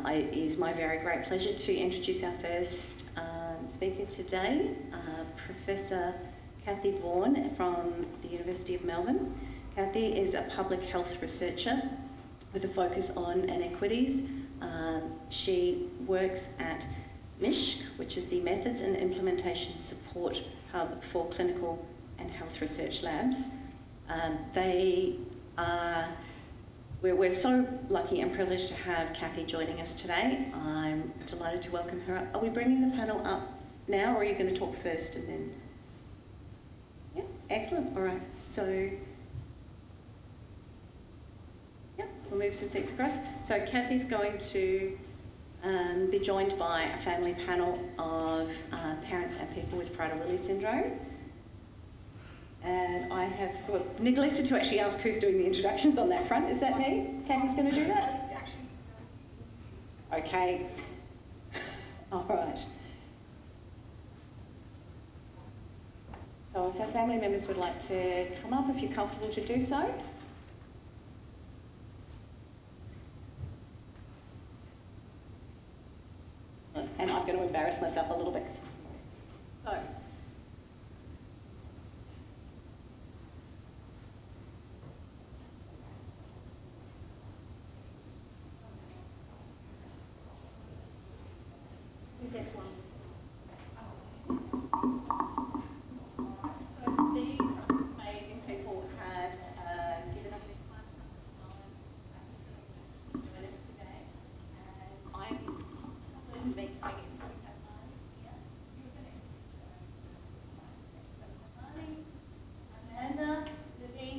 It is my very great pleasure to introduce our first speaker today, Professor Cathy Vaughan from the University of Melbourne. Cathy is a public health researcher with a focus on inequities. She works at MISH, which is the Methods and Implementation Support Hub for Clinical and Health Research Labs. We're so lucky and privileged to have Cathy joining us today. I'm delighted to welcome her up. Are we bringing the panel up now, or are you going to talk first and then? Yeah, excellent. All right, so yeah, we'll move some seats across. So Cathy's going to be joined by a family panel of parents and people with Prader-Willi syndrome. And I have neglected to actually ask who's doing the introductions on that front. Is that me? Cathy's going to do that? Okay. All right. So if our family members would like to come up, if you're comfortable to do so. And I'm going to embarrass myself a little bit. So. That's one. So these amazing people have given up their time to join us today. And I'm going to make Amanda, Libby,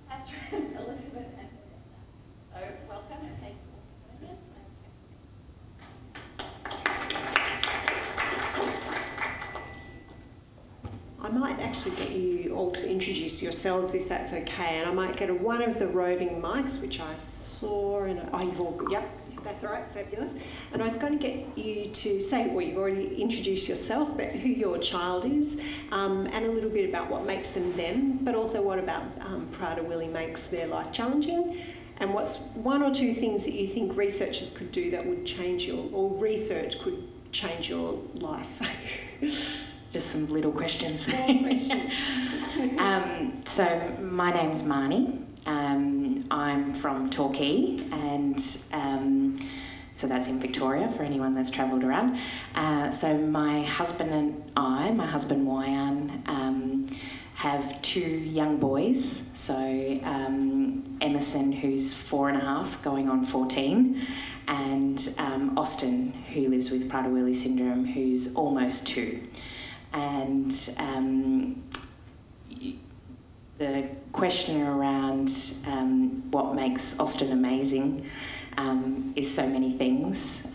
Catherine, Elizabeth, and Vanessa. So welcome and thank you for joining us. I might actually get you all to introduce yourselves, if that's okay, and I might get one of the roving mics, which I saw, and you've all, yep, that's all right, fabulous. And I was going to get you to say, well, you've already introduced yourself, but who your child is, and a little bit about what makes them them, but also what about Prader-Willi makes their life challenging, and what's one or two things that you think researchers could do that would change or research could change your life. Just some little questions. Small questions. So my name's Marnie. I'm from Torquay, and so that's in Victoria for anyone that's travelled around. So my husband and I, my husband Wyan, have two young boys. So Emerson, who's 4.5, going on 14, and Austin, who lives with Prader-Willi syndrome, who's almost 2. And the question around what makes Austin amazing is so many things.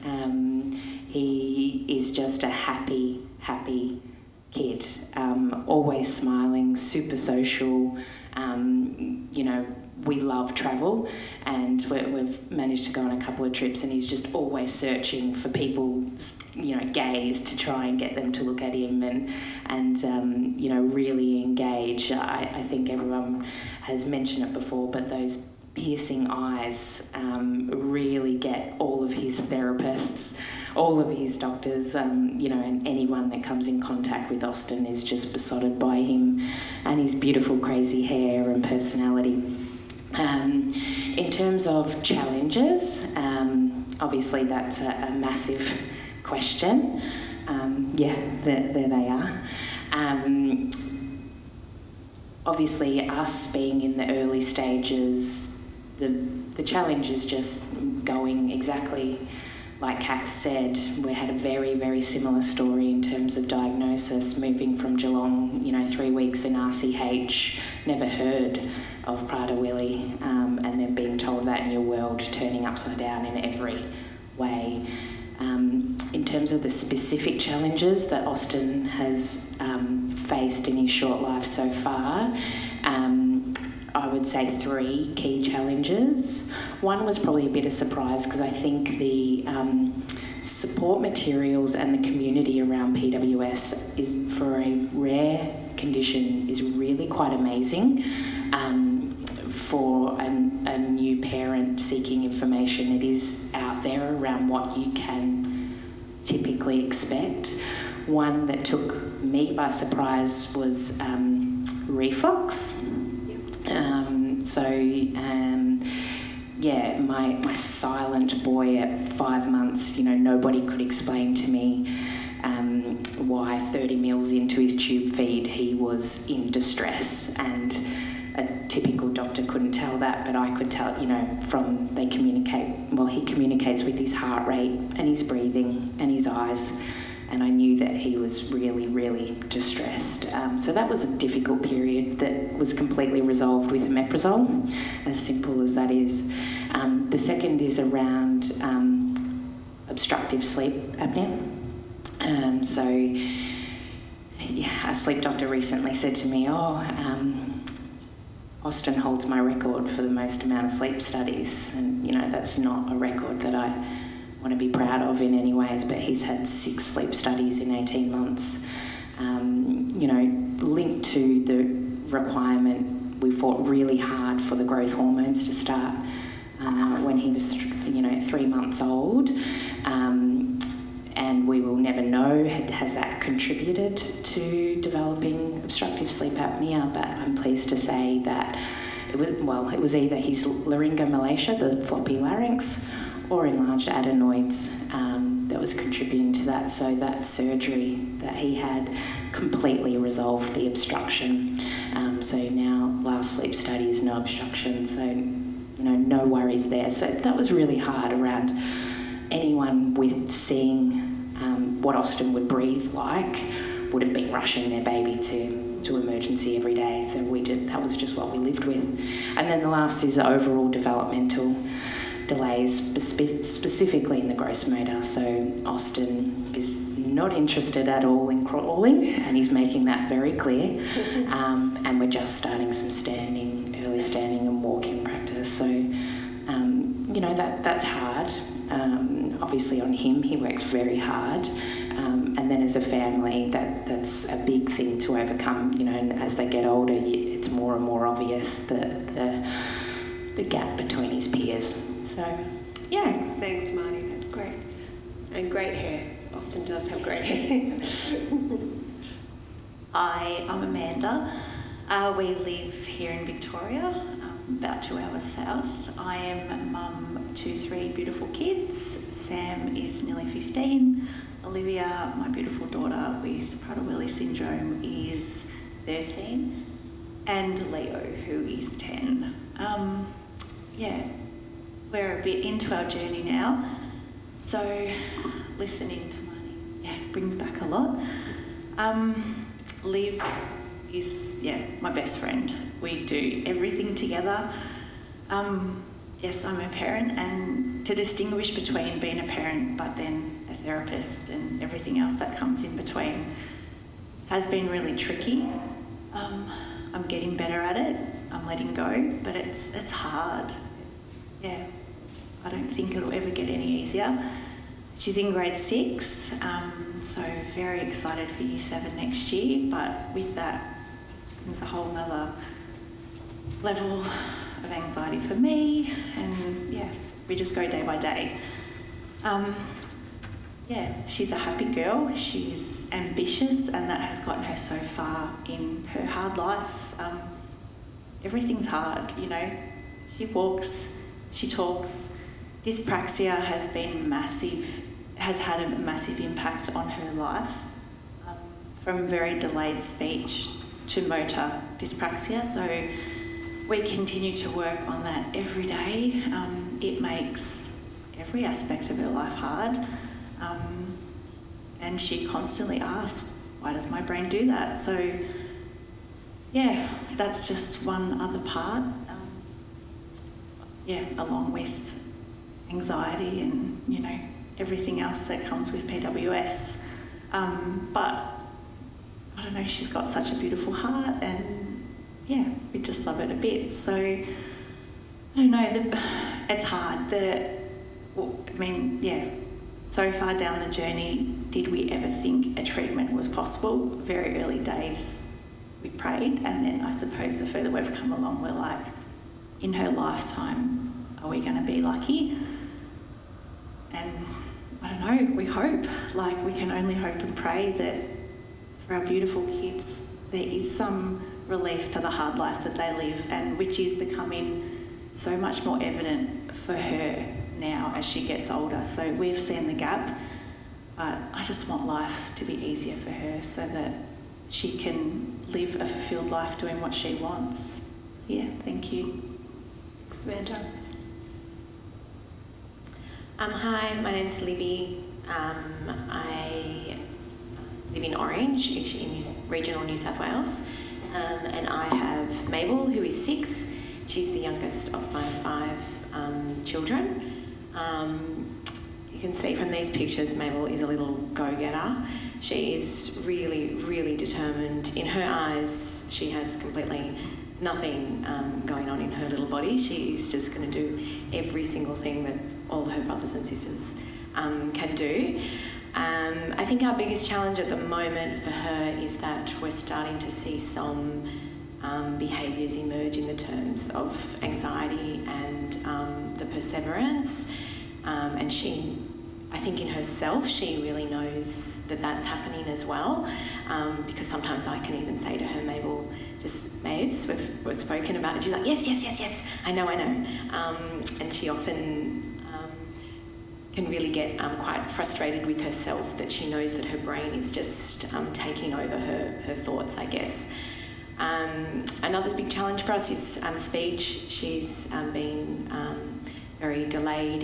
He is just a happy kid, always smiling, super social. We love travel, and we've managed to go on a couple of trips, and he's just always searching for people's, gaze to try and get them to look at him and really engage. I think everyone has mentioned it before, but those piercing eyes really get all of his therapists, all of his doctors, and anyone that comes in contact with Austin is just besotted by him and his beautiful crazy hair and personality. In terms of challenges, obviously that's a massive question. There they are. Obviously, us being in the early stages, the challenge is just going exactly like Kath said. We had a very, very similar story in terms of diagnosis, moving from Geelong, 3 weeks in RCH, never heard of Prader-Willi, and then being told that in your world turning upside down in every way. In terms of the specific challenges that Austin has faced in his short life so far, I would say 3 key challenges. One was probably a bit of surprise because I think the support materials and the community around PWS is, for a rare condition, is really quite amazing. for a new parent seeking information. It is out there around what you can typically expect. One that took me by surprise was reflux. My silent boy at 5 months, nobody could explain to me why 30 meals into his tube feed he was in distress, and a typical doctor couldn't tell that, but I could tell, he communicates with his heart rate and his breathing and his eyes, and I knew that he was really, really distressed. So that was a difficult period that was completely resolved with omeprazole, as simple as that is. The second is around obstructive sleep apnea. A sleep doctor recently said to me, Austin holds my record for the most amount of sleep studies, and that's not a record that I want to be proud of in any ways, but he's had 6 sleep studies in 18 months. Linked to the requirement, we fought really hard for the growth hormones to start when he was 3 months old, and we will never know has that contributed to developing obstructive sleep apnea, but I'm pleased to say that it was either his laryngomalacia, the floppy larynx, or enlarged adenoids that was contributing to that. So that surgery that he had completely resolved the obstruction. So now last sleep study is no obstruction, so no worries there. So that was really hard around anyone with seeing what Austin would breathe like would have been rushing their baby to emergency every day. So that was just what we lived with. And then the last is the overall developmental delays, specifically in the gross motor. So Austin is not interested at all in crawling, and he's making that very clear. And we're just starting some early standing and walking practice. So, that's hard. Obviously on him, he works very hard. And then as a family, that's a big thing to overcome. And as they get older, it's more and more obvious the gap between his peers. So, yeah. Thanks, Marnie. That's great. And great hair. Austin does have great hair. Hi, I'm Amanda. We live here in Victoria, about 2 hours south. I am mum to 3 beautiful kids. Sam is nearly 15. Olivia, my beautiful daughter with Prader-Willi syndrome, is 13. And Leo, who is 10. We're a bit into our journey now. So listening to Marnie, brings back a lot. Liv is, my best friend. We do everything together. Yes, I'm a parent, and to distinguish between being a parent but then a therapist and everything else that comes in between has been really tricky. I'm getting better at it. I'm letting go, but it's hard. Yeah, I don't think it'll ever get any easier. She's in grade 6, so very excited for year 7 next year, but with that comes a whole nother level of anxiety for me, and we just go day by day. She's a happy girl, she's ambitious, and that has gotten her so far in her hard life. Everything's hard, She walks, she talks. Dyspraxia has had a massive impact on her life, from very delayed speech to motor dyspraxia. So we continue to work on that every day. It makes every aspect of her life hard. And she constantly asks, why does my brain do that? So that's just one other part. Along with anxiety and, everything else that comes with PWS. But I don't know, she's got such a beautiful heart, and we just love it a bit. So I don't know, it's hard. So far down the journey, did we ever think a treatment was possible? Very early days we prayed, and then I suppose the further we've come along, we're like, in her lifetime are we going to be lucky? And I don't know, we hope. Like, we can only hope and pray that for our beautiful kids there is some relief to the hard life that they live, and which is becoming so much more evident for her now as she gets older. So we've seen the gap, but I just want life to be easier for her so that she can live a fulfilled life doing what she wants. Yeah, thank you. Samantha. Hi, my name's Libby. I live in Orange, in regional New South Wales, and I have Mabel, who is 6. She's the youngest of my 5 children. You can see from these pictures, Mabel is a little go-getter. She is really, really determined. In her eyes, she has completely nothing going on in her little body. She's just going to do every single thing that all her brothers and sisters can do. I think our biggest challenge at the moment for her is that we're starting to see some behaviours emerge in the terms of anxiety and the perseverance. And she, I think in herself, she really knows that that's happening as well, because sometimes I can even say to her, Mabel, just Mabes, we've spoken about it. She's like, yes, I know. And she often can really get quite frustrated with herself, that she knows that her brain is just taking over her thoughts, I guess. Another big challenge for us is speech. She's been very delayed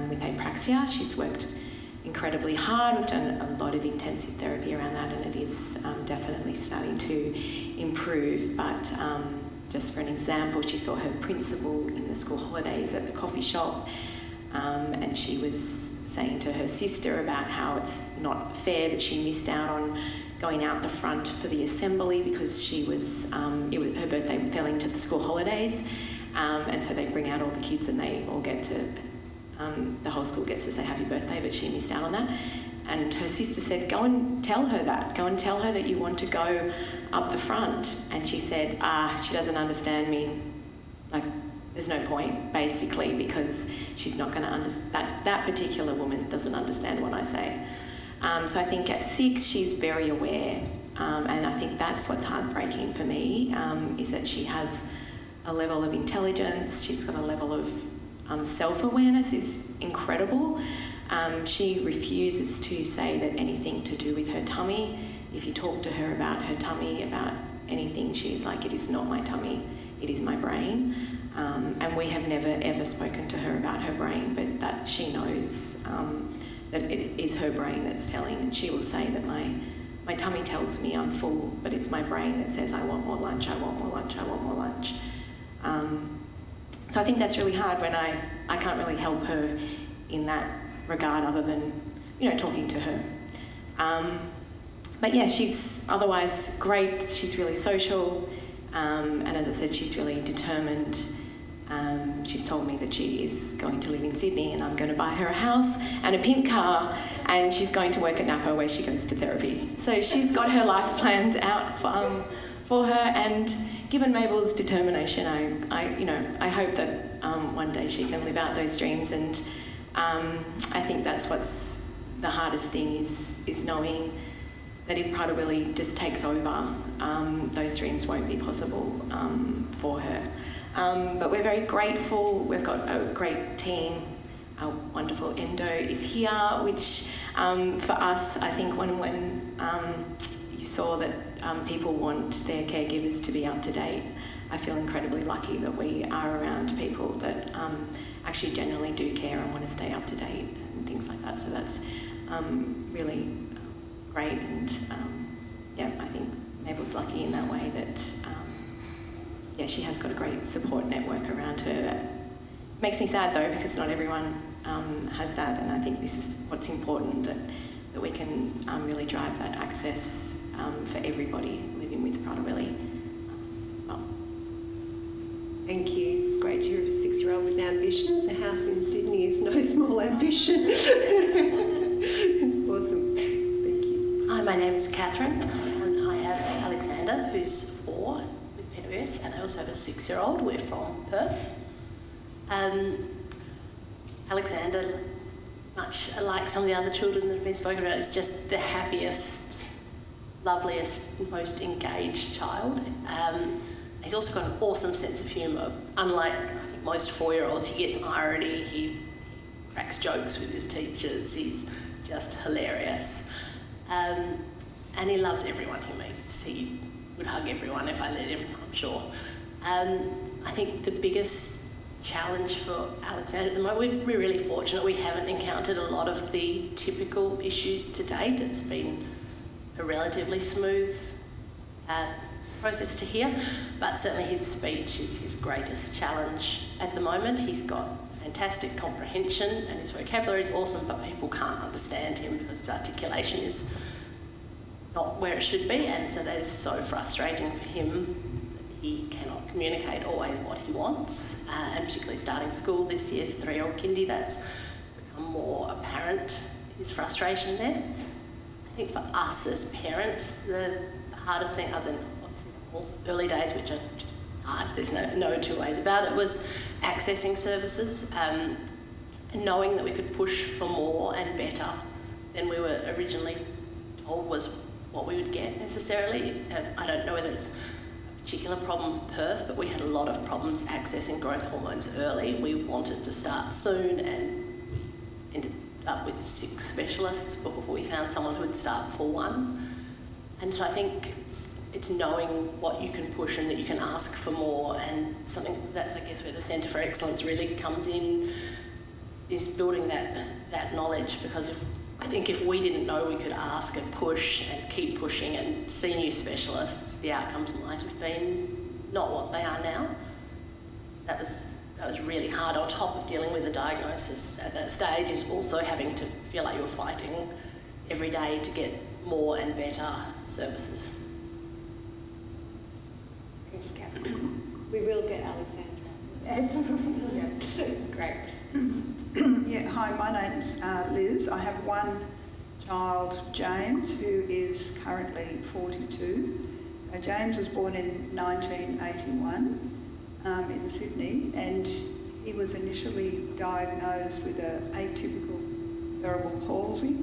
with apraxia. She's worked incredibly hard. We've done a lot of intensive therapy around that, and it is definitely starting to improve. But just for an example, she saw her principal in the school holidays at the coffee shop, and she was saying to her sister about how it's not fair that she missed out on going out the front for the assembly because she was, her birthday fell into the school holidays. And so they bring out all the kids and they all get to, the whole school gets to say happy birthday, but she missed out on that. And her sister said, go and tell her that. Go and tell her that you want to go up the front. And she said, she doesn't understand me. Like, there's no point, basically, because she's not going to understand. That particular woman doesn't understand what I say. So I think at 6, she's very aware. And I think that's what's heartbreaking for me, is that she has a level of intelligence, she's got a level of self-awareness is incredible. She refuses to say that anything to do with her tummy. If you talk to her about her tummy, about anything, she's like, it is not my tummy, it is my brain. And we have never ever spoken to her about her brain, but that she knows that it is her brain that's telling, and she will say that my tummy tells me I'm full, but it's my brain that says I want more lunch, I want more lunch, I want more lunch. So I think that's really hard when I can't really help her in that regard other than, talking to her. But yeah, she's otherwise great. She's really social. And as I said, she's really determined. She's told me that she is going to live in Sydney and I'm going to buy her a house and a pink car, and she's going to work at Napa where she goes to therapy. So she's got her life planned out for her, and given Mabel's determination, I hope that one day she can live out those dreams. And I think that's what's the hardest thing is knowing that if Prader-Willi just takes over, those dreams won't be possible for her. But we're very grateful. We've got a great team. Our wonderful endo is here, which for us, I think when you saw that people want their caregivers to be up to date, I feel incredibly lucky that we are around people that actually genuinely do care and want to stay up to date and things like that. So that's really great, and I think Mabel's lucky in that way that she has got a great support network around her. That makes me sad though, because not everyone has that, and I think this is what's important, that we can really drive that access for everybody living with Prader-Willi as well. Thank you. It's great to hear of a 6-year-old with ambitions. A house in Sydney is no small ambition. It's awesome. Thank you. Hi, my name is Catherine, and I have Alexander, who's 4, with areas, and I also have a 6-year-old. We're from Perth. Alexander, much like some of the other children that have been spoken about, is just the happiest, loveliest, most engaged child. He's also got an awesome sense of humour. Unlike, I think, most 4-year-olds, he gets irony, he cracks jokes with his teachers, he's just hilarious. And he loves everyone he meets. He would hug everyone if I let him, I'm sure. I think the biggest challenge for Alexander at the moment, we're really fortunate we haven't encountered a lot of the typical issues to date. It's been a relatively smooth process to hear, but certainly his speech is his greatest challenge at the moment. He's got fantastic comprehension and his vocabulary is awesome, but people can't understand him because his articulation is not where it should be, and so that is so frustrating for him that he cannot communicate always what he wants, and particularly starting school this year, 3-year-old kindy, that's become more apparent, his frustration there. I think for us as parents, the hardest thing, other than obviously the early days, which are just hard, there's no two ways about it, was accessing services, and knowing that we could push for more and better than we were originally told was what we would get necessarily. I don't know whether it's a particular problem for Perth, but we had a lot of problems accessing growth hormones early. We wanted to start soon, and we ended up with 6 specialists before we found someone who would start for 1. And so I think it's knowing what you can push and that you can ask for more, and something that's, I guess, where the Centre for Excellence really comes in, is building that knowledge, because I think if we didn't know we could ask and push and keep pushing and see new specialists, the outcomes might have been not what they are now. That was really hard, on top of dealing with a diagnosis at that stage, is also having to feel like you're fighting every day to get more and better services. Thanks, Kat. We will get Alexandra. Yeah. Great. Yeah, hi, my name's Liz. I have one child, James, who is currently 42. So James was born in 1981 in Sydney, and he was initially diagnosed with an atypical cerebral palsy,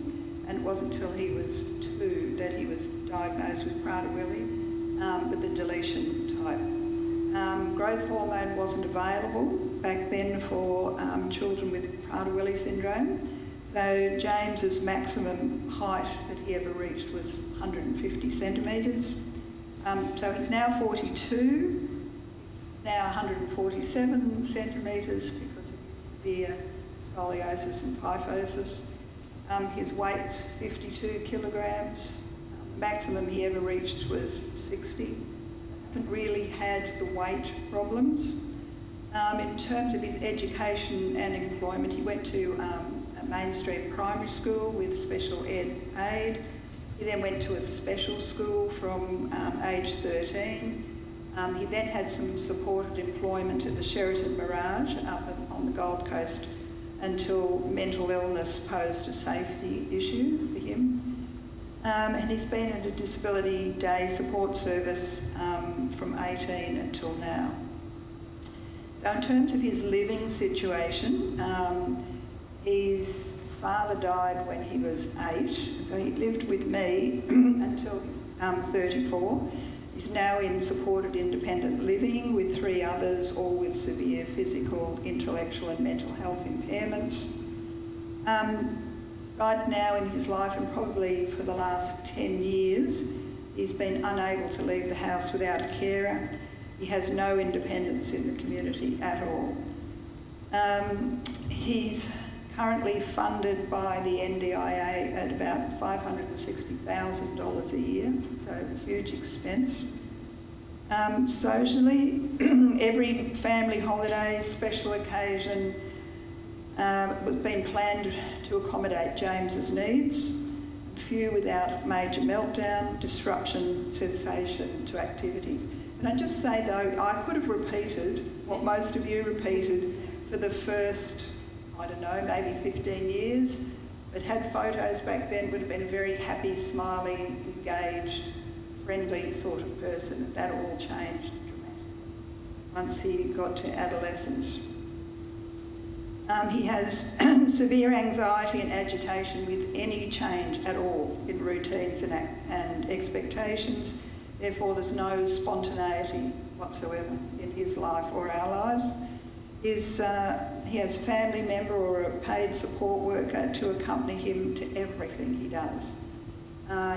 and it wasn't until he was 2 that he was diagnosed with Prader-Willi with the deletion type. Growth hormone wasn't available back then for children with Prader-Willi syndrome. So James's maximum height that he ever reached was 150 centimetres. So he's now 42, now 147 centimetres because of his severe scoliosis and kyphosis. His weight's 52 kilograms. Maximum he ever reached was 60. Haven't really had the weight problems. In terms of his education and employment, he went to a mainstream primary school with special ed aid. He then went to a special school from age 13. He then had some supported employment at the Sheraton Mirage up on the Gold Coast until mental illness posed a safety issue for him. And he's been in a disability day support service from 18 until now. So in terms of his living situation, his father died when he was 8, so he lived with me until he was 34. He's now in supported independent living with 3 others, all with severe physical, intellectual and mental health impairments. Right now in his life, and probably for the last 10 years, he's been unable to leave the house without a carer. He has no independence in the community at all. He's currently funded by the NDIA at about $560,000 a year, so huge expense. Socially, every family holiday, special occasion was being planned to accommodate James's needs. Few without major meltdown, disruption, cessation to activities. And I just say though, I could have repeated what most of you repeated for the first, I don't know, maybe 15 years, but had photos back then, would have been a very happy, smiling, engaged, friendly sort of person. That all changed dramatically. once he got to adolescence. He has severe anxiety and agitation with any change at all in routines and expectations. Therefore, there's no spontaneity whatsoever in his life or our lives. He has a family member or a paid support worker to accompany him to everything he does.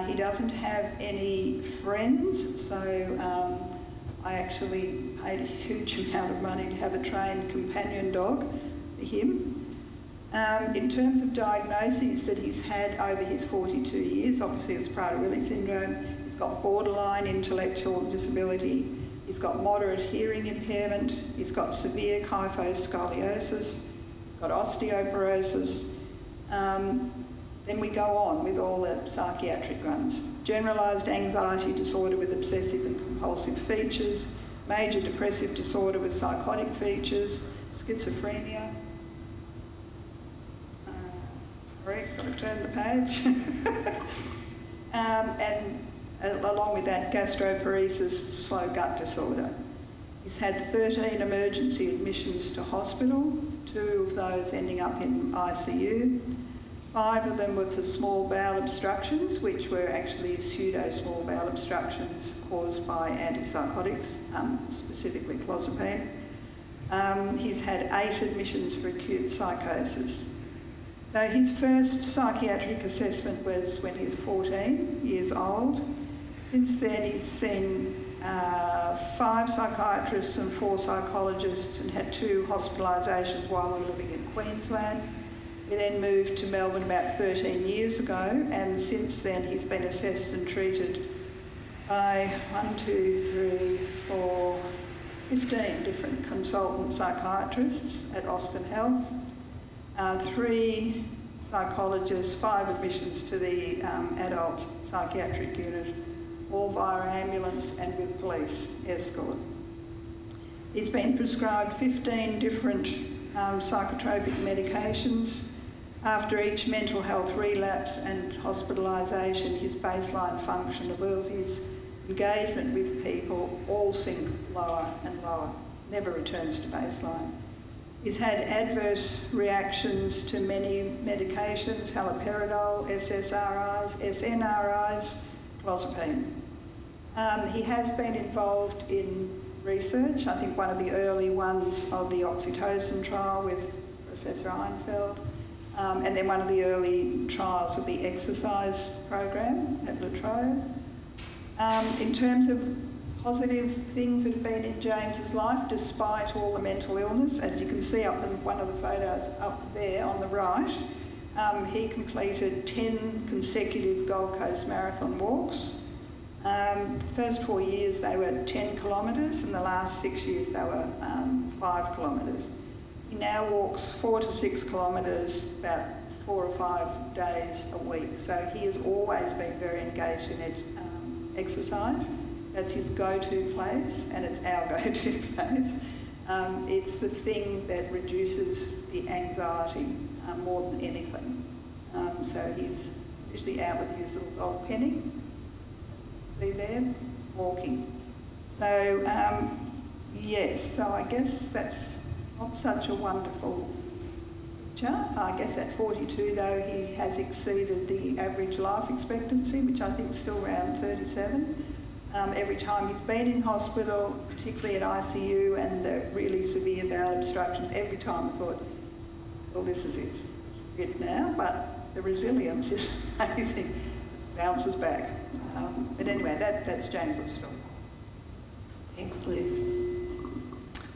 He doesn't have any friends, so I actually paid a huge amount of money to have a trained companion dog for him. In terms of diagnoses that he's had over his 42 years, obviously it's Prader-Willi syndrome, he's got borderline intellectual disability, he's got moderate hearing impairment, he's got severe kyphoscoliosis, he's got osteoporosis. Then we go on with all the psychiatric ones. Generalised anxiety disorder with obsessive and compulsive features, major depressive disorder with psychotic features, schizophrenia. Correct, got to turn the page. And along with that, gastroparesis, slow gut disorder. He's had 13 emergency admissions to hospital, 2 of those ending up in ICU. 5 of them were for small bowel obstructions, which were actually pseudo small bowel obstructions caused by antipsychotics, specifically clozapine. He's had 8 admissions for acute psychosis. So his first psychiatric assessment was when he was 14 years old. Since then he's seen 5 psychiatrists and 4 psychologists and had 2 hospitalisations while we were living in Queensland. We then moved to Melbourne about 13 years ago, and since then he's been assessed and treated by 15 different consultant psychiatrists at Austin Health, 3 psychologists, 5 admissions to the adult psychiatric unit, all via ambulance and with police escort. He's been prescribed 15 different psychotropic medications. After each mental health relapse and hospitalisation, his baseline function abilities, engagement with people, all sink lower and lower, never returns to baseline. He's had adverse reactions to many medications, haloperidol, SSRIs, SNRIs, clozapine. He has been involved in research. I think one of the early ones of the oxytocin trial with Professor Einfeld, and then one of the early trials of the exercise program at La Trobe. In terms of positive things that have been in James's life, despite all the mental illness, as you can see up in one of the photos up there on the right, he completed 10 consecutive Gold Coast Marathon walks. The first 4 years they were 10 kilometres, and the last 6 years they were 5 kilometres. He now walks 4 to 6 kilometres about 4 or 5 days a week. So he has always been very engaged in exercise. That's his go-to place, and it's our go-to place. It's the thing that reduces the anxiety more than anything. So he's usually out with his little dog Penny. See there, walking. So yes, so I guess that's not such a wonderful picture. I guess at 42 though he has exceeded the average life expectancy, which I think is still around 37. Every time he's been in hospital, particularly at ICU and the really severe bowel obstructions, every time I thought, well, this is it. This is it now, but the resilience is amazing. Just bounces back. But anyway, that's James's story. Thanks, Liz.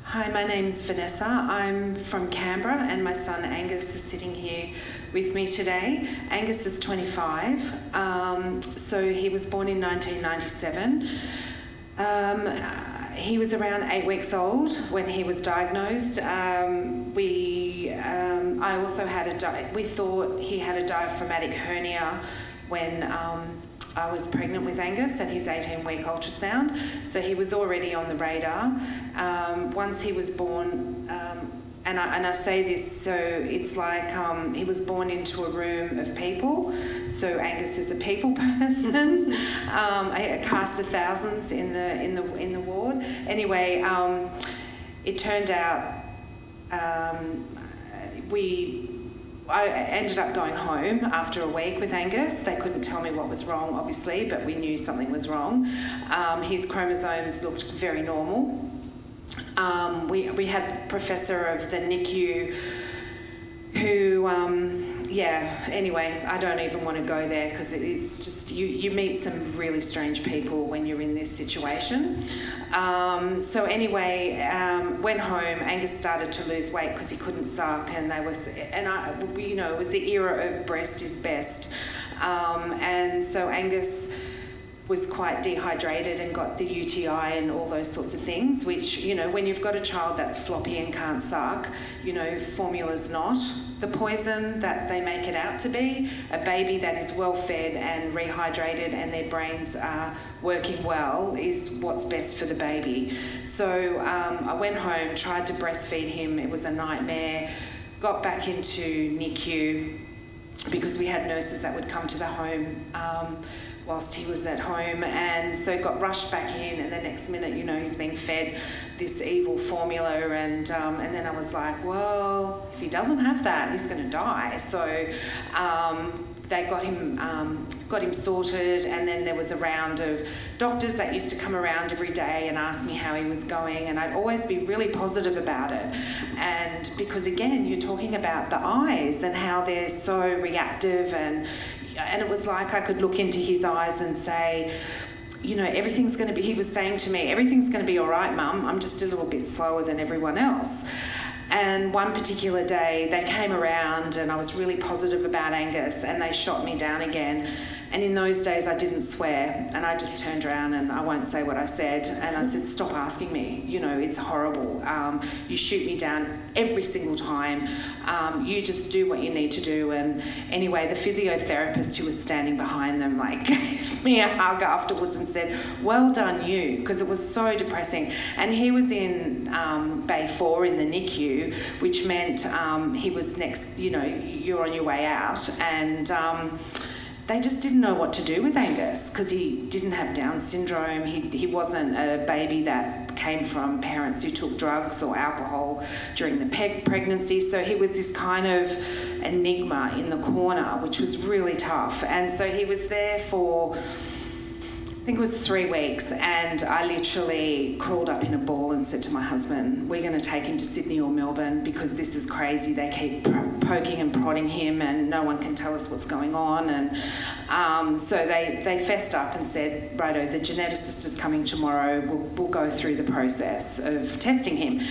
Hi, my name's Vanessa. I'm from Canberra and my son Angus is sitting here with me today. Angus is 25, so he was born in 1997. He was around 8 weeks old when he was diagnosed. I also had we thought he had a diaphragmatic hernia when I was pregnant with Angus at his 18-week ultrasound, so he was already on the radar. Once he was born, and I say this, so it's like he was born into a room of people, so Angus is a people person, a cast of thousands in the ward. Anyway, it turned out I ended up going home after a week with Angus. They couldn't tell me what was wrong, obviously, but we knew something was wrong. His chromosomes looked very normal. We had a professor of the NICU who, anyway, I don't even want to go there because it's just, you meet some really strange people when you're in this situation. So anyway, went home. Angus started to lose weight because he couldn't suck, and it was the era of breast is best. And so Angus was quite dehydrated and got the UTI and all those sorts of things, which, when you've got a child that's floppy and can't suck, formula's not the poison that they make it out to be. A baby that is well fed and rehydrated and their brains are working well is what's best for the baby. So I went home, tried to breastfeed him. It was a nightmare. Got back into NICU because we had nurses that would come to the home whilst he was at home, and so got rushed back in, and the next minute, he's being fed this evil formula, and then I was like, well, if he doesn't have that, he's going to die. So they got him sorted, and then there was a round of doctors that used to come around every day and ask me how he was going, and I'd always be really positive about it. And because again, you're talking about the eyes and how they're so reactive, and it was like I could look into his eyes and say, everything's going to be, he was saying to me, everything's going to be all right, Mum. I'm just a little bit slower than everyone else. And one particular day they came around and I was really positive about Angus, and they shot me down again. And in those days I didn't swear, and I just turned around, and I won't say what I said, and I said, stop asking me, it's horrible. You shoot me down every single time. You just do what you need to do. And anyway, the physiotherapist who was standing behind them gave me a hug afterwards and said, well done you, because it was so depressing. And he was in Bay 4 in the NICU, which meant he was next, you're on your way out, and they just didn't know what to do with Angus because he didn't have Down syndrome. He wasn't a baby that came from parents who took drugs or alcohol during the pregnancy. So he was this kind of enigma in the corner, which was really tough. And so he was there for, I think it was 3 weeks, and I literally crawled up in a ball and said to my husband, we're going to take him to Sydney or Melbourne because this is crazy. They keep poking and prodding him and no one can tell us what's going on. And so they fessed up and said, righto, the geneticist is coming tomorrow. We'll go through the process of testing him.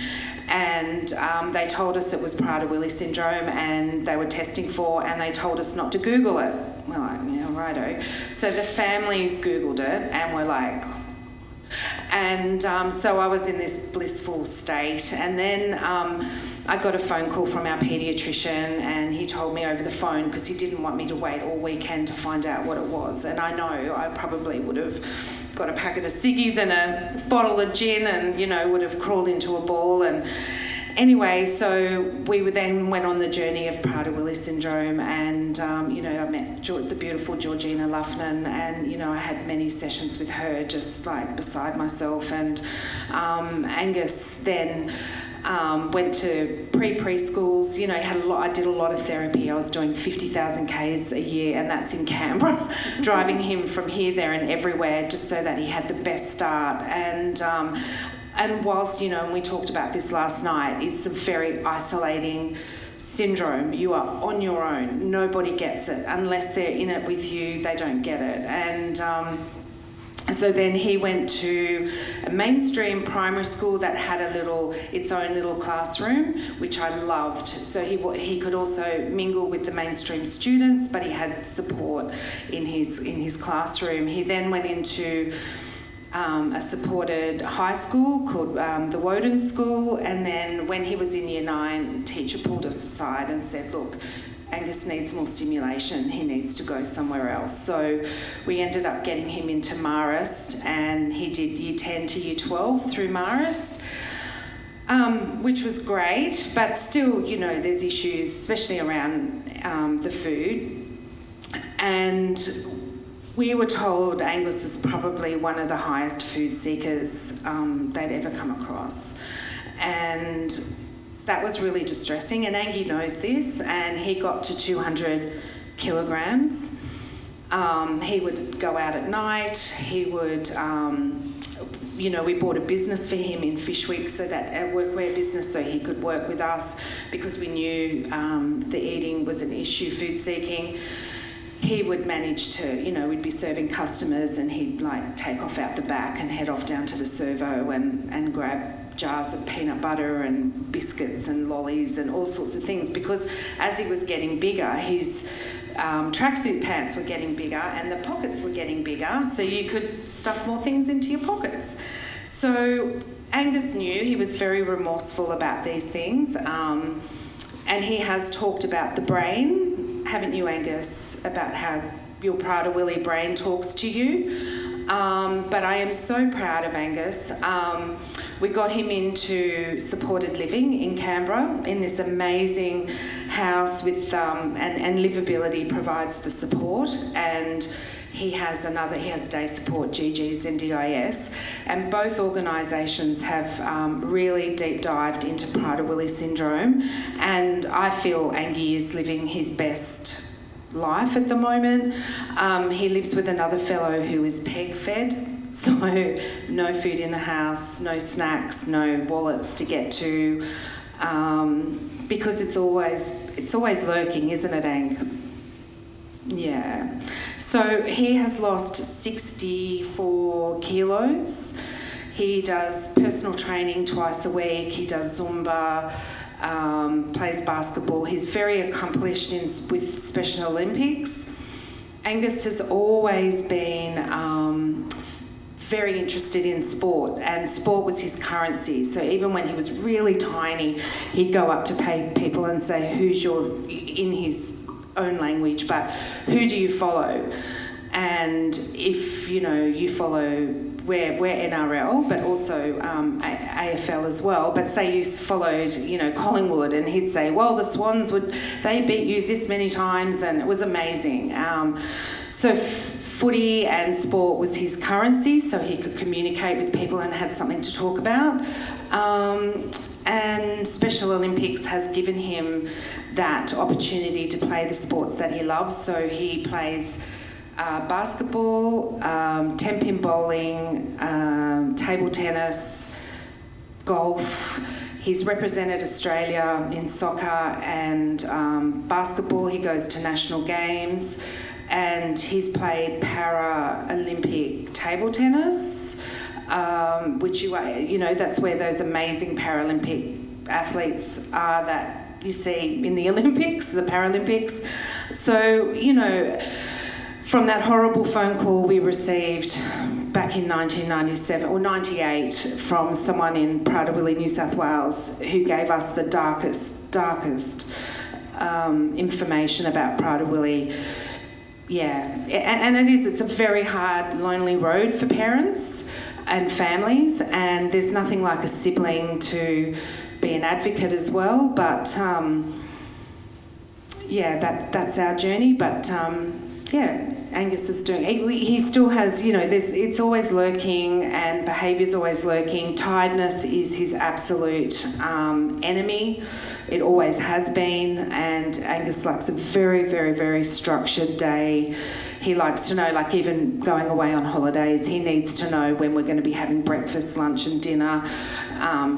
And they told us it was Prader-Willi syndrome, and they were testing for, and they told us not to Google it. We're like, yeah, righto. So the families Googled it, and we're like, and so I was in this blissful state. And then I got a phone call from our paediatrician, and he told me over the phone, because he didn't want me to wait all weekend to find out what it was. And I know I probably would have got a packet of ciggies and a bottle of gin and, would have crawled into a ball. And anyway, so we then went on the journey of Prader-Willi syndrome, and, I met the beautiful Georgina Luffnan, and, I had many sessions with her just beside myself. And Angus then went to preschools, I did a lot of therapy. I was doing 50,000 Ks a year, and that's in Canberra, driving him from here, there and everywhere just so that he had the best start. And whilst, and we talked about this last night, it's a very isolating syndrome. You are on your own. Nobody gets it. Unless they're in it with you, they don't get it. And so then he went to a mainstream primary school that had its own little classroom, which I loved. So he could also mingle with the mainstream students, but he had support in his classroom. He then went into a supported high school called the Woden School, and then when he was in Year 9, teacher pulled us aside and said, look, Angus needs more stimulation, he needs to go somewhere else. So we ended up getting him into Marist, and he did Year 10 to Year 12 through Marist, which was great, but still, there's issues, especially around the food. And we were told Angus was probably one of the highest food seekers they'd ever come across. and that was really distressing. And Angie knows this, and he got to 200 kilograms. He would go out at night. He would, we bought a business for him in Fish Week, so that our workwear business, so he could work with us because we knew the eating was an issue, food seeking. He would manage to, we'd be serving customers and he'd take off out the back and head off down to the servo and grab jars of peanut butter and biscuits and lollies and all sorts of things, because as he was getting bigger, his tracksuit pants were getting bigger and the pockets were getting bigger, so you could stuff more things into your pockets. So Angus knew, he was very remorseful about these things, and he has talked about the brain, haven't you, Angus, about how your Prader-Willi brain talks to you. But I am so proud of Angus. We got him into supported living in Canberra in this amazing house with, and Livability provides the support, and he has day support, GGs and DIS, and both organisations have really deep dived into Prader-Willi syndrome, and I feel Angie is living his best life at the moment. He lives with another fellow who is peg fed, so no food in the house, no snacks, no wallets to get to, because it's always lurking, isn't it, Ang? Yeah. So he has lost 64 kilos. He does personal training twice a week. He does Zumba, plays basketball. He's very accomplished with Special Olympics. Angus has always been very interested in sport, and sport was his currency. So even when he was really tiny, he'd go up to people and say, in his own language, but who do you follow? And if you follow, we're NRL, but also AFL as well, but say you followed Collingwood, and he'd say, well, the Swans they beat you this many times, and it was amazing. So footy and sport was his currency, so he could communicate with people and had something to talk about. And Special Olympics has given him that opportunity to play the sports that he loves. So he plays basketball, 10-pin bowling, table tennis, golf. He's represented Australia in soccer and basketball. He goes to national games, and he's played Paralympic table tennis, which that's where those amazing Paralympic athletes are that you see in the Olympics, the Paralympics. So, from that horrible phone call we received back in 1997 or 98 from someone in Prader-Willi, New South Wales, who gave us the darkest information about Prader-Willi. Yeah, and it's a very hard, lonely road for parents and families, and there's nothing like a sibling to be an advocate as well, but that's our journey. But Angus is doing, he still has, it's always lurking, and behaviour's always lurking. Tiredness is his absolute enemy. It always has been, and Angus likes a very, very, very structured day. He likes to know, even going away on holidays, he needs to know when we're going to be having breakfast, lunch and dinner.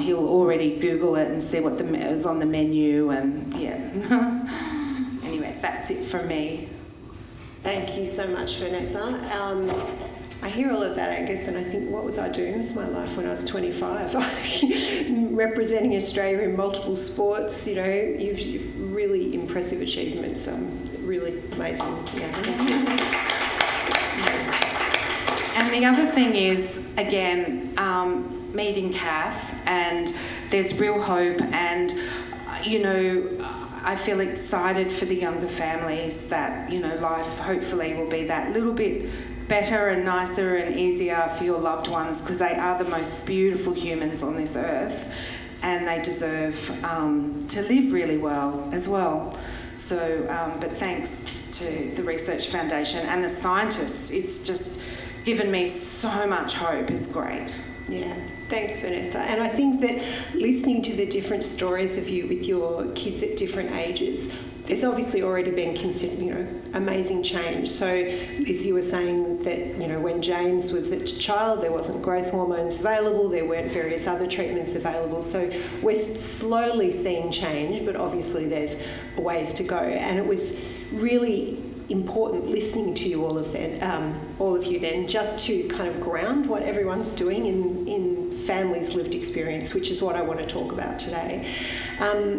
He'll already Google it and see what is on the menu, and Anyway, that's it from me. Thank you so much, Vanessa. I hear all of that, Angus, and I think, what was I doing with my life when I was 25? Representing Australia in multiple sports, you've really impressive achievements. Really amazing. Yeah. And the other thing is, again, meeting Kath, and there's real hope, and, I feel excited for the younger families that, life hopefully will be that little bit better and nicer and easier for your loved ones, because they are the most beautiful humans on this earth, and they deserve to live really well as well. So, but thanks to the Research Foundation and the scientists, it's just given me so much hope. It's great. Yeah, thanks, Vanessa. And I think that listening to the different stories of you with your kids at different ages, there's obviously already been amazing change. So, Liz, you were saying that, when James was a child, there wasn't growth hormones available, there weren't various other treatments available. So we're slowly seeing change, but obviously there's a ways to go. And it was really important listening to you all of you then, just to kind of ground what everyone's doing in families' lived experience, which is what I want to talk about today.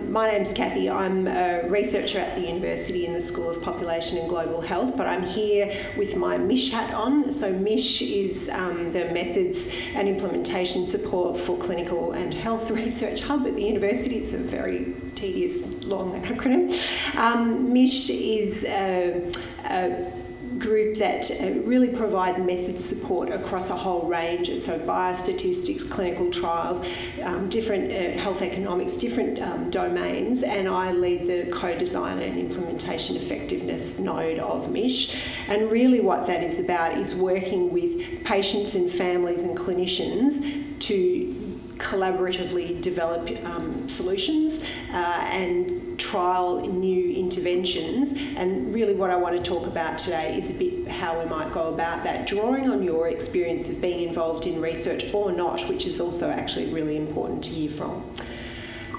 My name's Cathy. I'm a researcher at the University in the School of Population and Global Health, but I'm here with my MISH hat on. So MISH is the Methods and Implementation Support for Clinical and Health Research Hub at the University. It's a very tedious, long acronym. MISH is a group that really provide method support across a whole range, so biostatistics, clinical trials, different health economics, different domains, and I lead the co-design and implementation effectiveness node of MISH. And really what that is about is working with patients and families and clinicians to collaboratively develop solutions and trial new interventions. And really what I want to talk about today is a bit how we might go about that, drawing on your experience of being involved in research or not, which is also actually really important to hear from.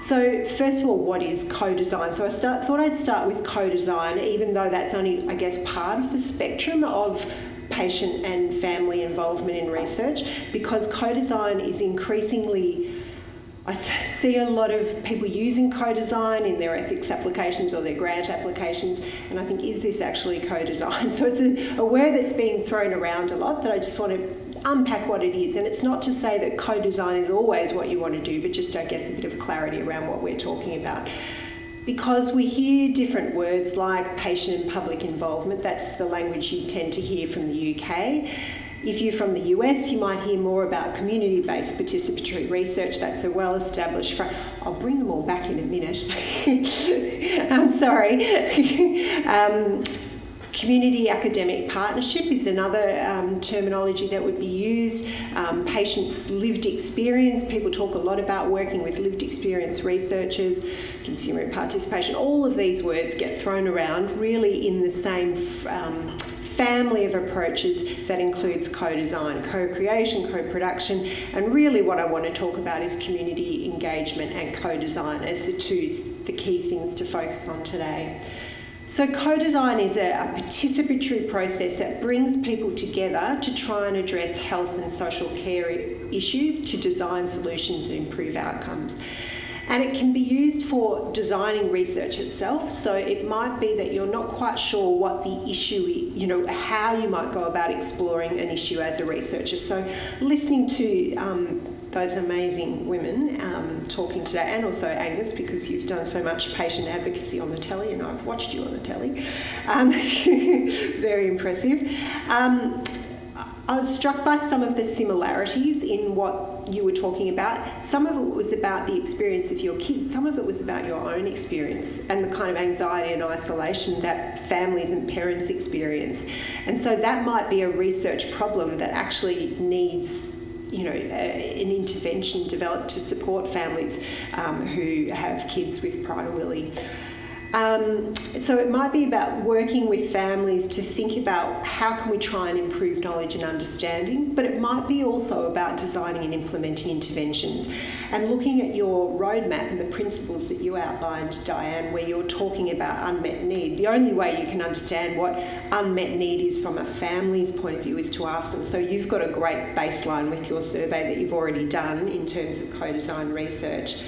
So first of all, what is co-design? So I thought I'd start with co-design, even though that's only, I guess, part of the spectrum of patient and family involvement in research, because co-design is increasingly, I see a lot of people using co-design in their ethics applications or their grant applications, and I think, is this actually co-design? So it's a word that's being thrown around a lot that I just want to unpack what it is. And it's not to say that co-design is always what you want to do, but just, I guess, a bit of clarity around what we're talking about. Because we hear different words like patient and public involvement, that's the language you tend to hear from the UK. If you're from the US, you might hear more about community-based participatory research. That's a well-established I'll bring them all back in a minute. I'm sorry. Community academic partnership is another terminology that would be used. Patients' lived experience. People talk a lot about working with lived experience researchers, consumer participation. All of these words get thrown around really in the same family of approaches that includes co-design, co-creation, co-production. And really what I want to talk about is community engagement and co-design as the key things to focus on today. So co-design is a participatory process that brings people together to try and address health and social care issues, to design solutions and improve outcomes. And it can be used for designing research itself. So it might be that you're not quite sure what the issue is, how you might go about exploring an issue as a researcher. So listening to those amazing women talking today, and also Angus, because you've done so much patient advocacy on the telly, and I've watched you on the telly. Very impressive. I was struck by some of the similarities in what you were talking about. Some of it was about the experience of your kids. Some of it was about your own experience and the kind of anxiety and isolation that families and parents experience. And so that might be a research problem that actually needs an intervention developed to support families who have kids with Prader-Willi. So it might be about working with families to think about how can we try and improve knowledge and understanding, but it might be also about designing and implementing interventions and looking at your roadmap and the principles that you outlined, Diane, where you're talking about unmet need. The only way you can understand what unmet need is from a family's point of view is to ask them. So you've got a great baseline with your survey that you've already done in terms of co-design research.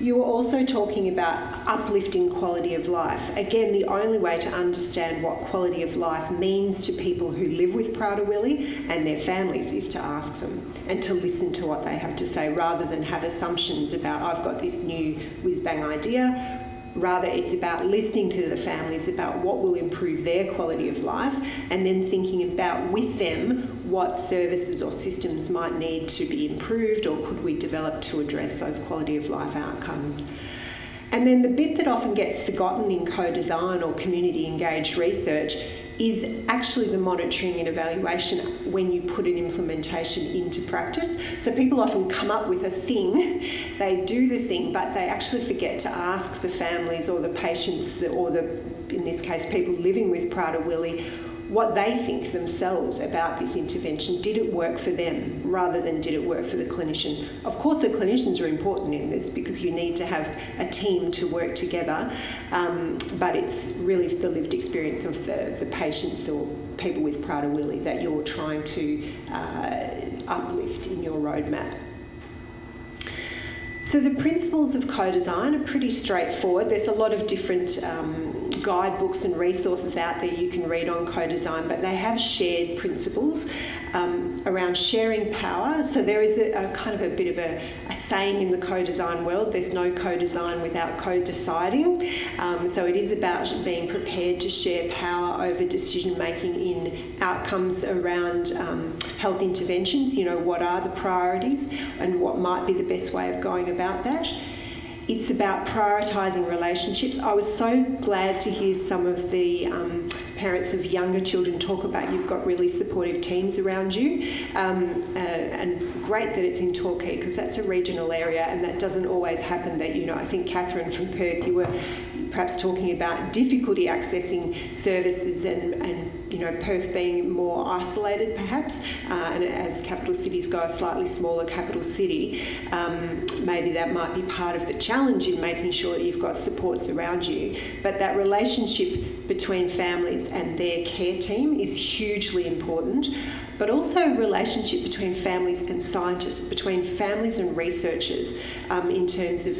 You were also talking about uplifting quality of life. Again, the only way to understand what quality of life means to people who live with Prader-Willi and their families is to ask them and to listen to what they have to say, rather than have assumptions about, I've got this new whiz-bang idea. Rather, it's about listening to the families about what will improve their quality of life, and then thinking about with them what services or systems might need to be improved or could we develop to address those quality of life outcomes. And then the bit that often gets forgotten in co-design or community engaged research is actually the monitoring and evaluation when you put an implementation into practice. So people often come up with a thing, they do the thing, but they actually forget to ask the families or the patients or in this case, people living with Prader-Willi, what they think themselves about this intervention. Did it work for them rather than did it work for the clinician? Of course, the clinicians are important in this because you need to have a team to work together, but it's really the lived experience of the patients or people with Prader-Willi that you're trying to uplift in your roadmap. So the principles of co-design are pretty straightforward. There's a lot of different guidebooks and resources out there you can read on co-design, but they have shared principles around sharing power. So there is a kind of a bit of a saying in the co-design world, there's no co-design without co-deciding. So it is about being prepared to share power over decision-making in outcomes around health interventions. You know, what are the priorities and what might be the best way of going about that. It's about prioritising relationships. I was so glad to hear some of the parents of younger children talk about you've got really supportive teams around you, and great that it's in Torquay because that's a regional area and that doesn't always happen. That, you know, I think Catherine from Perth, you were perhaps talking about difficulty accessing services and you know, Perth being more isolated perhaps, and as capital cities go, a slightly smaller capital city, maybe that might be part of the challenge in making sure that you've got supports around you. But that relationship between families and their care team is hugely important, but also relationship between families and scientists, between families and researchers, in terms of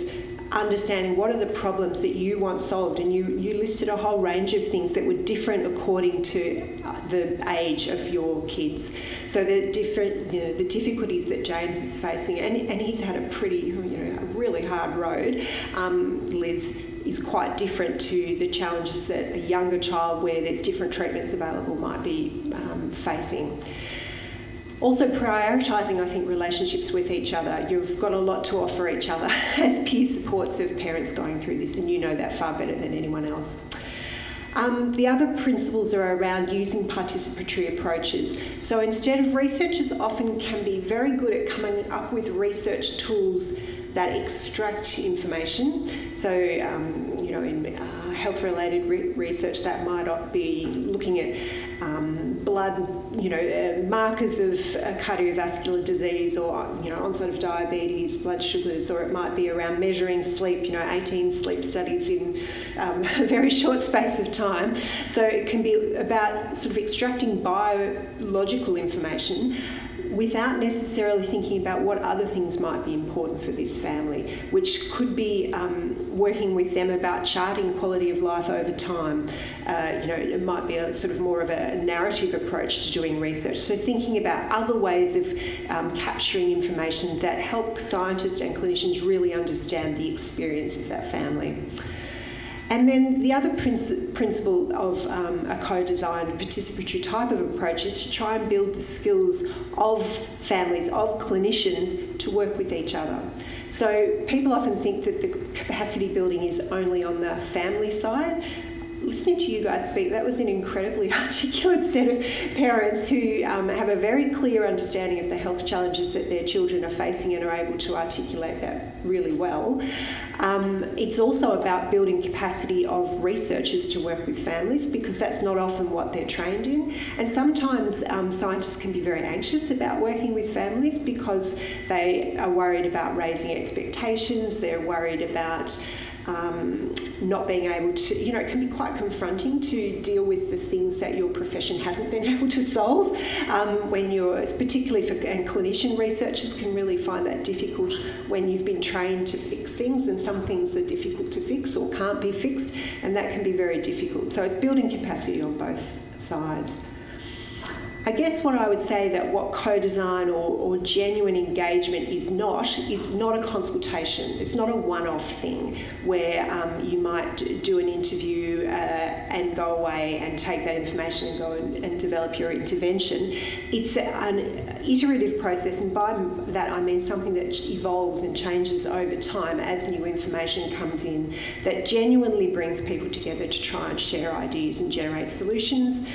understanding what are the problems that you want solved, and you listed a whole range of things that were different according to the age of your kids. So the different, you know, the difficulties that James is facing, and he's had a pretty, you know, a really hard road. Liz is quite different to the challenges that a younger child where there's different treatments available might be facing. Also prioritising, I think, relationships with each other. You've got a lot to offer each other as peer supports of parents going through this, and you know that far better than anyone else. The other principles are around using participatory approaches. So instead of researchers often can be very good at coming up with research tools that extract information. So, you know, in health-related research, that might be looking at blood, you know, markers of cardiovascular disease or, you know, onset of diabetes, blood sugars, or it might be around measuring sleep, you know, 18 sleep studies in a very short space of time. So it can be about sort of extracting biological information without necessarily thinking about what other things might be important for this family, which could be working with them about charting quality of life over time. You know, it might be a sort of more of a narrative approach to doing research. So thinking about other ways of capturing information that help scientists and clinicians really understand the experience of that family. And then the other principle of a co-design participatory type of approach is to try and build the skills of families, of clinicians to work with each other. So people often think that the capacity building is only on the family side. Listening to you guys speak, that was an incredibly articulate set of parents who have a very clear understanding of the health challenges that their children are facing and are able to articulate that really well. It's also about building capacity of researchers to work with families, because that's not often what they're trained in. And sometimes scientists can be very anxious about working with families because they are worried about raising expectations, they're worried about not being able to, you know, it can be quite confronting to deal with the things that your profession hasn't been able to solve. When you're, particularly for, and clinician researchers can really find that difficult when you've been trained to fix things, and some things are difficult to fix or can't be fixed, and that can be very difficult. So it's building capacity on both sides. I guess what I would say that what co-design or genuine engagement is not a consultation. It's not a one-off thing where you might do an interview and go away and take that information and go and develop your intervention. It's an iterative process, and by that I mean something that evolves and changes over time as new information comes in, that genuinely brings people together to try and share ideas and generate solutions.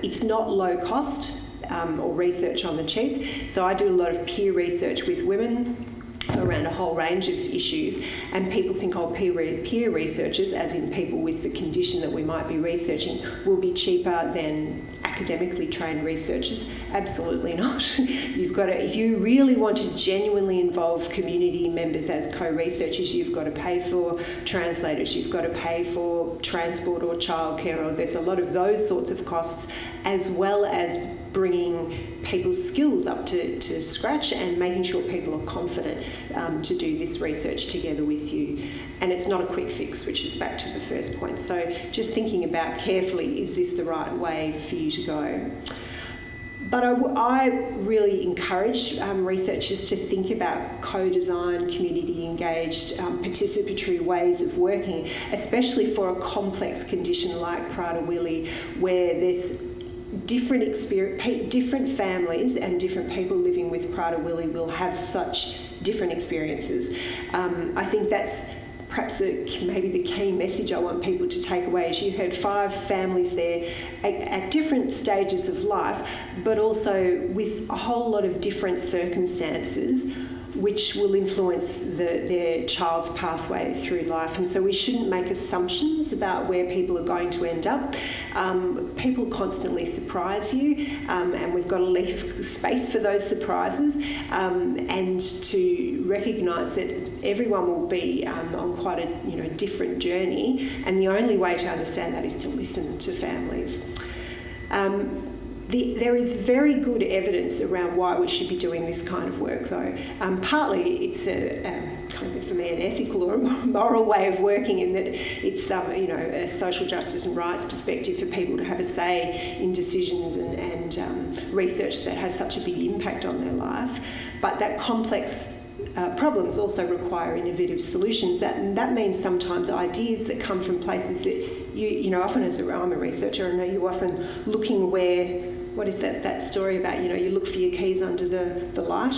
It's not low cost or research on the cheap. So I do a lot of peer research with women around a whole range of issues, and people think, oh, peer researchers, as in people with the condition that we might be researching, will be cheaper than academically trained researchers. Absolutely not. You've got to, if you really want to genuinely involve community members as co-researchers, you've got to pay for translators, you've got to pay for transport or childcare, or there's a lot of those sorts of costs, as well as bringing people's skills up to scratch and making sure people are confident to do this research together with you. And it's not a quick fix, which is back to the first point. So just thinking about carefully, is this the right way for you to go? But I really encourage researchers to think about co-design, community-engaged, participatory ways of working, especially for a complex condition like Prader-Willi, where there's different families and different people living with Prader-Willi will have such different experiences. I think that's perhaps maybe the key message I want people to take away is you had 5 families there at different stages of life, but also with a whole lot of different circumstances which will influence their child's pathway through life. And so we shouldn't make assumptions about where people are going to end up. People constantly surprise you, and we've got to leave space for those surprises, and to recognise that everyone will be on quite a different journey, and the only way to understand that is to listen to families. There is very good evidence around why we should be doing this kind of work, though. Partly it's a kind of, for me, an ethical or a moral way of working, in that it's a social justice and rights perspective for people to have a say in decisions and research that has such a big impact on their life. But that complex problems also require innovative solutions. That means sometimes ideas that come from places that you often, as I'm a researcher, I know you're often looking where. What is that story about? You look for your keys under the light,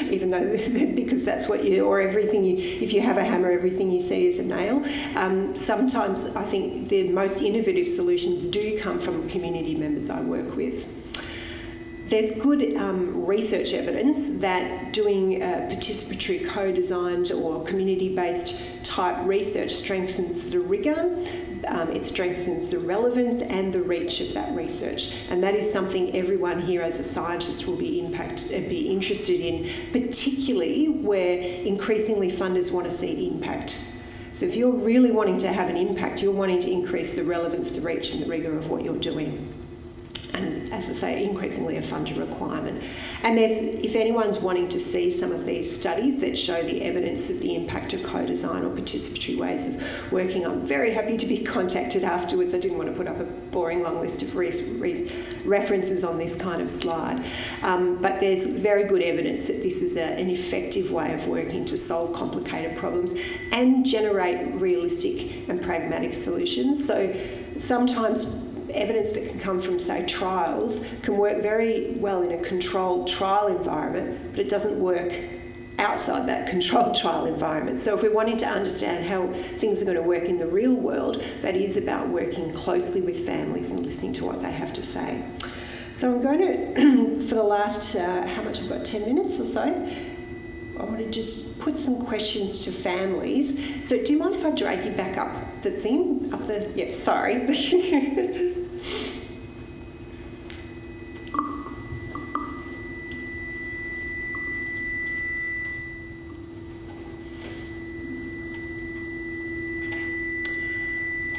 even though because that's what or everything if you have a hammer, everything you see is a nail. Sometimes I think the most innovative solutions do come from community members I work with. There's good research evidence that doing participatory, co-designed or community-based type research strengthens the rigour, it strengthens the relevance and the reach of that research. And that is something everyone here as a scientist will be interested in, particularly where increasingly funders want to see impact. So if you're really wanting to have an impact, you're wanting to increase the relevance, the reach and the rigour of what you're doing. And as I say, increasingly a funder requirement. And if anyone's wanting to see some of these studies that show the evidence of the impact of co-design or participatory ways of working, I'm very happy to be contacted afterwards. I didn't want to put up a boring long list of references on this kind of slide. But there's very good evidence that this is an effective way of working to solve complicated problems and generate realistic and pragmatic solutions. So sometimes evidence that can come from, say, trials can work very well in a controlled trial environment, but it doesn't work outside that controlled trial environment. So if we're wanting to understand how things are going to work in the real world, that is about working closely with families and listening to what they have to say. So I'm going to, for the last, how much I've got, 10 minutes or so, I want to just put some questions to families. So do you mind if I drag you back up the thing? Yeah, sorry.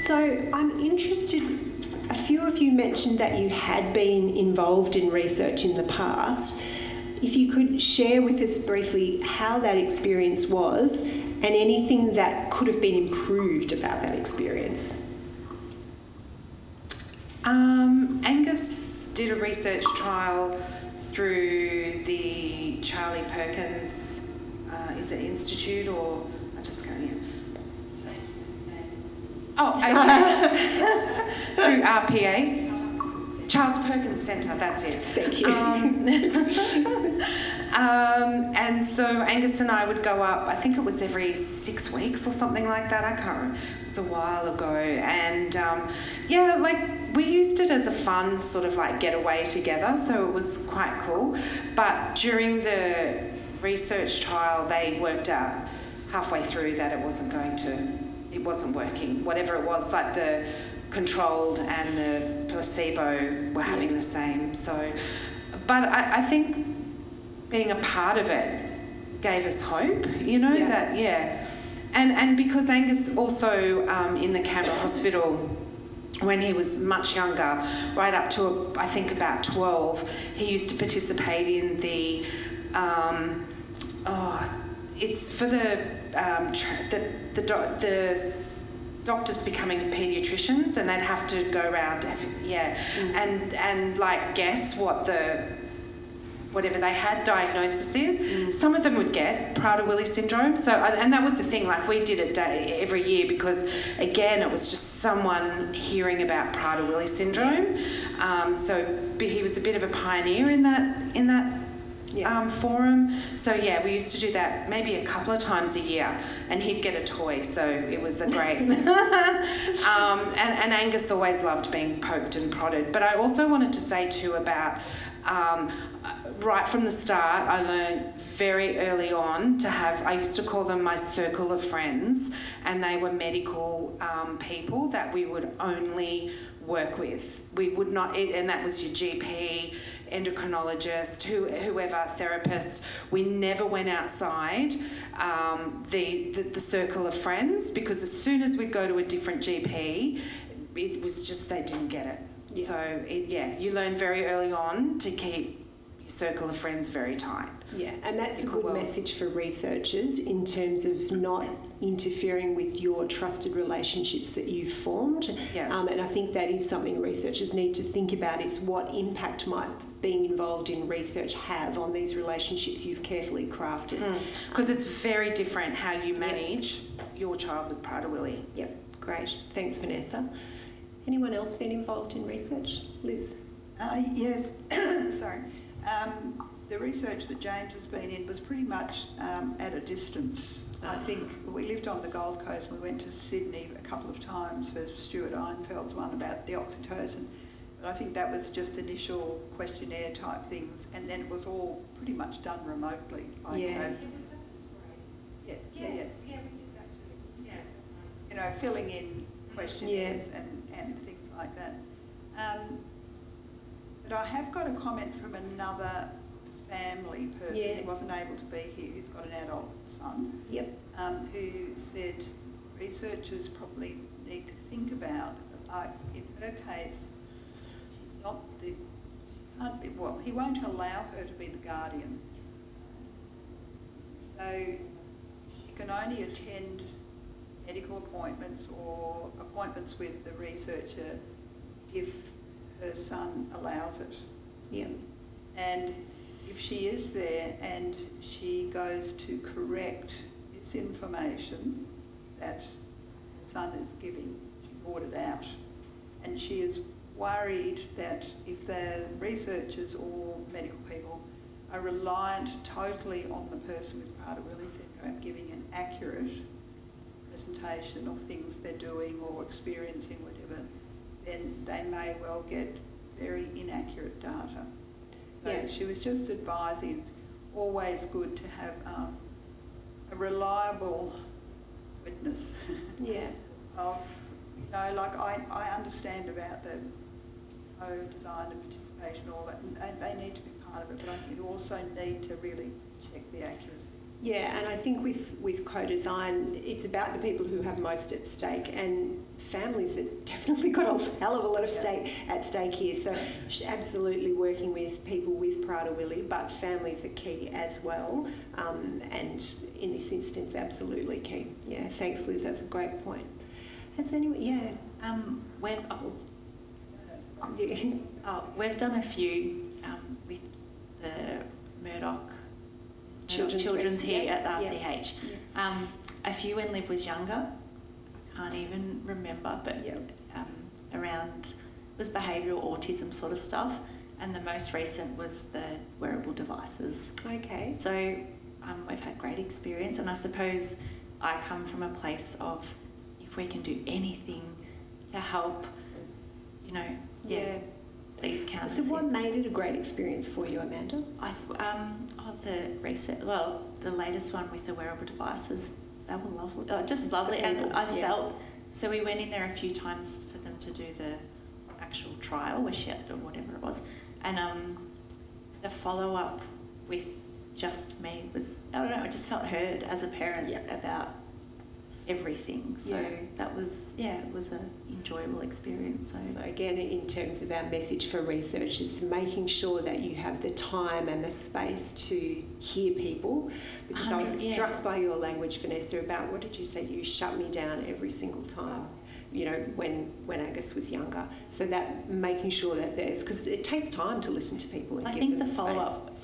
So I'm interested, a few of you mentioned that you had been involved in research in the past. If you could share with us briefly how that experience was and anything that could have been improved about that experience. Angus did a research trial through the Charlie Perkins, is it Institute or, I just can't hear. Oh, through RPA. Charles Perkins Centre, that's it. Thank you. And so Angus and I would go up, I think it was every 6 weeks or something like that, I can't remember, it was a while ago. And we used it as a fun sort of like getaway together, so it was quite cool. But during the research trial, they worked out halfway through that it wasn't working. Whatever it was, like the controlled and the placebo were having the same. So, but I think being a part of it gave us hope, and because Angus also in the Canberra Hospital, when he was much younger, right up to I think about 12, he used to participate in the it's for the doctors becoming paediatricians, and they'd have to go around, and like guess what whatever they had diagnosis is. Some of them would get Prader-Willi syndrome. So, and that was the thing. Like we did it every year because, again, it was just someone hearing about Prader-Willi syndrome. So he was a bit of a pioneer in that. Forum. So we used to do that maybe a couple of times a year, and he'd get a toy, so it was a great and Angus always loved being poked and prodded. But I also wanted to say too about right from the start, I learned very early on to have, I used to call them my circle of friends, and they were medical people that we would only work with. We would not, and that was your GP, endocrinologist, whoever, therapist. We never went outside the circle of friends, because as soon as we'd go to a different GP, it was just they didn't get it. Yeah. So you learn very early on to keep your circle of friends very tight. Yeah, and that's a good message for researchers in terms of not interfering with your trusted relationships that you've formed. Yeah. And I think that is something researchers need to think about, is what impact might being involved in research have on these relationships you've carefully crafted. Because it's very different how you manage your child with Prader-Willi. Yep, great. Thanks, Vanessa. Anyone else been involved in research? Liz? Yes, sorry. The research that James has been in was pretty much at a distance. I think we lived on the Gold Coast. We went to Sydney a couple of times for Stuart Einfeld's one about the oxytocin. But I think that was just initial questionnaire type things, and then it was all pretty much done remotely. Was that the spray? Yeah, we did that too. Yeah, that's right. Filling in questionnaires and things like that. But I have got a comment from another family person who wasn't able to be here, who's got an adult son, who said researchers probably need to think about, like in her case, she's not he won't allow her to be the guardian. So she can only attend medical appointments or appointments with the researcher if her son allows it. Yeah. And if she is there and she goes to correct this information that her son is giving, she's ordered out. And she is worried that if the researchers or medical people are reliant totally on the person with Prader-Willi syndrome giving an accurate presentation of things they're doing or experiencing, whatever, then they may well get very inaccurate data. So she was just advising it's always good to have a reliable witness. Of, like I understand about the co-design and participation, all that, and they need to be part of it, but I think you also need to really check the accuracy. Yeah, and I think with co-design, it's about the people who have most at stake, and families have definitely got a hell of a lot of at stake here. So absolutely working with people with Prader-Willi, but families are key as well, and in this instance, absolutely key. Yeah, thanks, Liz. That's a great point. Has anyone? Yeah. We've done a few with the Murdoch Children's here at the RCH. Yeah. A few when Liv was younger. I can't even remember, but around was behavioural autism sort of stuff, and the most recent was the wearable devices. Okay. So we've had great experience, and I suppose I come from a place of if we can do anything to help, please count. So what made it a great experience for you, Amanda? The latest one with the wearable devices, they were lovely. Just lovely, and I felt. So we went in there a few times for them to do the actual trial, where she had, or whatever it was, and the follow up with just me was, I don't know, I just felt heard as a parent about everything. So that was, it was an enjoyable experience. So again, in terms of our message for researchers, making sure that you have the time and the space to hear people, because I was struck by your language, Vanessa, about, what did you say, you shut me down every single time, when Angus was younger. So that making sure that there's, because it takes time to listen to people and I give think them the follow-up,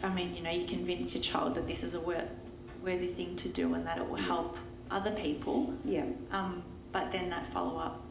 I mean, you convince your child that this is a worthy thing to do and that it will help other people. Yeah. But then that follow-up,